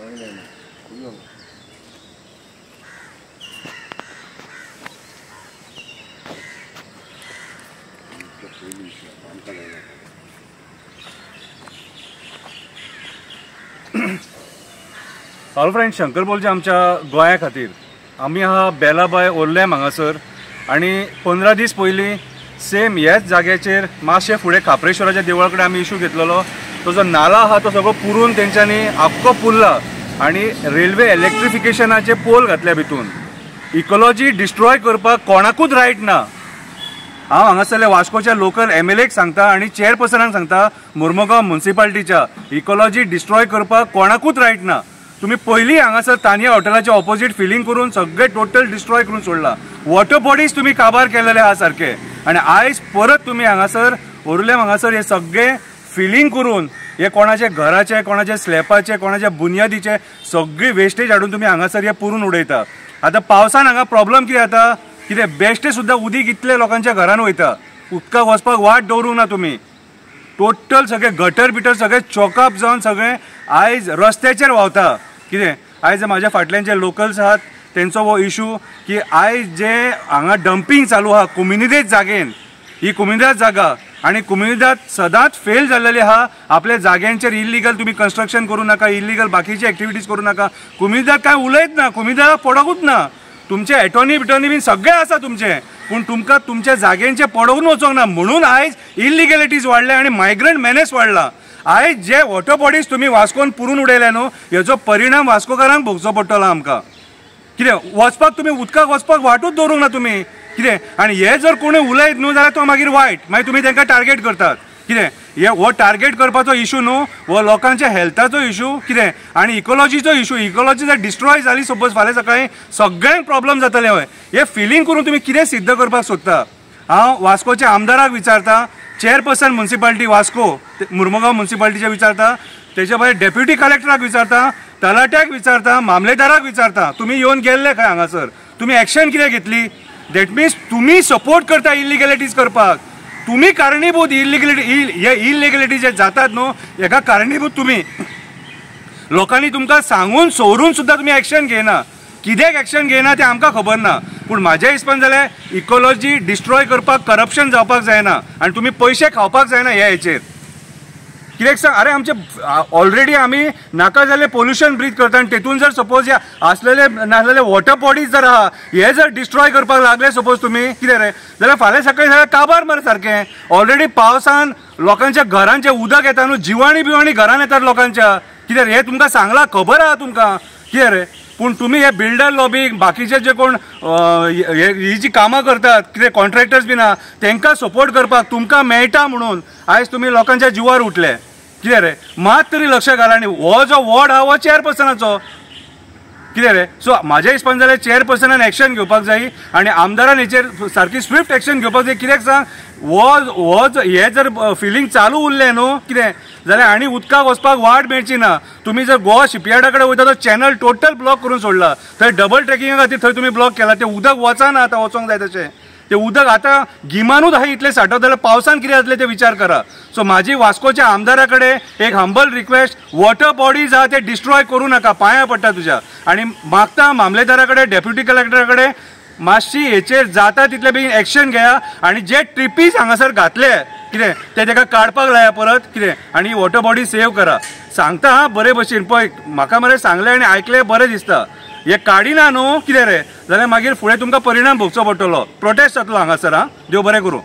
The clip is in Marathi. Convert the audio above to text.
हॅलो फ्रेंड्स, शंकर बोलचे आमच्या गोंया खातीर आमी आहा बेलाबाय ओर्लेम हांगासर आनी 15 दीस पयलीं सेम ह्याच जाग्याचेर मातशे फुडें खापरेश्वराच्या देवळा कडेन आमी इशू घेतलेलो। तो जो नाला आहा तो सगळो पुरून तेंच्यांनी आख्खो पुरला आनी रेल्वे इलेक्ट्रिफिकेशनाचे पोल घातल्या भितून। इकोलॉजी डिस्ट्रॉय करपाक कोणाकूच रायट ना। हांव हांगासरल्या वास्कोच्या लोकल MLAक सांगता आनी चेअरपर्सनाक सांगता मुर्मुगांव म्युनिसिपालिटीच्या, इकोलॉजी डिस्ट्रॉय करपाक कोणाकूच रायट ना। तुम्ही पयलीं हांगासर तानिया हॉटेलाच्या ऑपोजिट फिलिंग करून सगळे टोटल डिस्ट्रॉय करून सोडला। वॉटर बॉडीज तुम्ही काबार केलेले आहा सारखे, आनी आयज परत तुम्ही हांगासर ओर्लेम हांगासर हे सगळे फिलिंग करून हे कोणाचे घराचे, कोणाचे स्लॅपाचे, कोणाच्या बुनयादीचे सगळी वेस्टेज हाडून तुम्ही हांगासर हे पुरून उडयता। आता पावसान हांगा प्रॉब्लेम कितें जाता, कितें बेश्टे सुद्दां उदीक इतले लोकांच्या घरान वयता, उदकाक वचपाक वाट दवरूंक ना तुम्ही। टोटल सगळे गटर बिटर सगळे चॉकअप जावन सगळे आयज रस्त्याचेर व्हांवता। कितें आयज म्हाज्या फाटल्यान लोकल्स आहात तेंचो हो इशू की आयज जे हांगा डंपिंग चालू आहा कुमिनिदेत जागेन, ही कुमिनिदाद जागा आनी कुमिनिदाद सदांच फेल जाल्लेली आहा। आपल्या जाग्यांचेर इल्लिगल तुम्ही कन्स्ट्रक्शन करूं नाका, इल्लिगल बाकीची एक्टिविटीज करूं नाका। कुमिनिदाद काय उलयत ना, कुमिनिदाद पडोकूच ना। तुमचे एटॉर्नी बिटॉर्नी बीन सगळे आसा तुमचे, पूण तुमकां तुमच्या जाग्यांचे पडोवन वचोंक ना। म्हणून आयज इल्लिगॅलिटीज वाडल्या आनी मायग्रंट मेनेस वाडला। आयज जे वॉटर बॉडीज तुम्ही वास्कोन पुरून उडयले न्हू, हेचो परिणाम वास्कोकारांक भोगचो पडटलो आमकां। कितें वचपाक तुम्ही उदकाक वचपाक वाटूच दवरूंक ना तुम्ही। कितें आनी हे जर कोणी उलयत न्हू जाल्यार तो मागीर वायट, मागीर तुम्ही तांकां टार्गेट करतात। कितें हे हो टार्गेट करपाचो इशू न्हू, हो लोकांच्या हेल्थाचो इशू। कितें आनी इकोलॉजीचो इशू। इकोलॉजी जर डिस्ट्रॉय जाली सपोज फाल्यां सकाळीं सगळ्यांक प्रॉब्लेम जातले। हय हे फिलिंग करून तुम्ही कितें सिद्ध करपाक सोदता। हांव वास्कोच्या आमदाराक विचारता, चेअरपर्सन म्युनिसिपालिटी वास्को मुर्मुगांव म्युनिसिपालिटीचे विचारता, तेच्या भायर डेप्युटी कलेक्टराक विचारता, तलाट्याक विचारता, मामलेदाराक विचारता, तुम्ही येवन गेल्ले खंय हांगासर, तुम्ही एक्शन कितें घेतली। दॅट मिन्स तुम्ही सपोर्ट करता इल्लिगॅलिटीज करपाक, तुम्ही कारणीभूत इल्लिगॅलिटी जे जातात न्हू हेका कारणीभूत तुम्ही। लोकांनी तुमकां सांगून सवरून सुद्दां तुम्ही एक्शन घेयना। कित्याक एक्शन घेयना तें आमकां खबर ना, पूण म्हाज्या हिसपान जाल्यार इकोलॉजी डिस्ट्रॉय करपाक करप्शन जावपाक जायना आनी तुम्ही पयशे खावपाक जायना ह्या हेचेर। कित्याक सांग, अरे आमचे ऑलरेडी आमी नाका जाल्ले पोल्युशन ब्रीथ करता आनी तेतून जर सपोज हे आसलेले नासलेले वॉटर बॉडीज जर आहा हे जर डिस्ट्रॉय करपाक लागले सपोज तुम्ही, कितें रे जाल्यार फाल्यां सकाळीं जाल्यार काबार मरे सारकें। ऑलरेडी पावसान लोकांच्या घरांचे उदक येता न्हू, जिवाणी बिवाणी घरान येतात लोकांच्या। कितें रे हे तुमकां सांगलां, खबर आहा तुमकां, कितें रे। पूण तुम्ही हे बिल्डर लॉबी बाकीचे जे कोण ही जी कामां करतात, कितें कॉन्ट्रॅक्टर्स बीन आहा तांकां सपोर्ट करपाक तुमकां मेळटा म्हणून आयज तुम्ही लोकांच्या जिवार उठले। कितें रे मात तरी लक्ष घाला। आनी हो जो वॉर्ड आहा हो चेअरपर्सनाचो। कितें रे सो म्हाज्या हिसपान जाल्यार चेअरपर्सनान एक्शन घेवपाक जाय आनी आमदारान हेचेर सारकी स्विफ्ट एक्शन घेवपाक जाय। कित्याक सांग, हे जर फिलिंग चालू उरलें न्हू कितें जाल्यार आनी उदकाक वचपाक वाट मेळची ना। तुम्ही जर गोवा शिपयार्डा कडेन वयता तो चॅनल टोटल ब्लॉक करून सोडला, थंय डबल ट्रॅकिंगा खातीर थंय तुम्ही ब्लॉक केला। ते उदक वचना आतां वचोंक जाय तशें, ते उदक आतां गिमानूच आहा इतले साठवता जाल्यार पावसान कितें जातलें ते विचार करा। सो म्हाजी वास्कोच्या आमदारा कडेन एक हंबल रिक्वेस्ट, वॉटर बॉडीज आहा ते डिस्ट्रॉय करूं नाका, पांयां पडटा तुज्या। आनी मागता मामलेदारा कडेन, डेप्युटी कलेक्टरा कडेन मातशी हेचेर जाता तितले बेगीन एक्शन घेया आनी जे ट्रिपीज हांगासर घातले कितें ते ताका काडपाक लाया परत। कितें आनी वॉटर बॉडी सेव करा। सांगता हा बरे भशेन, पळय म्हाका मरे सांगले आनी आयकले बरें दिसता। हे काडिना न्हू कितें रे जाल्यार मागीर फुडें तुमकां परिणाम भोगचो पडटलो, प्रोटेस्ट जातलो हांगासर। देव बरें करूं।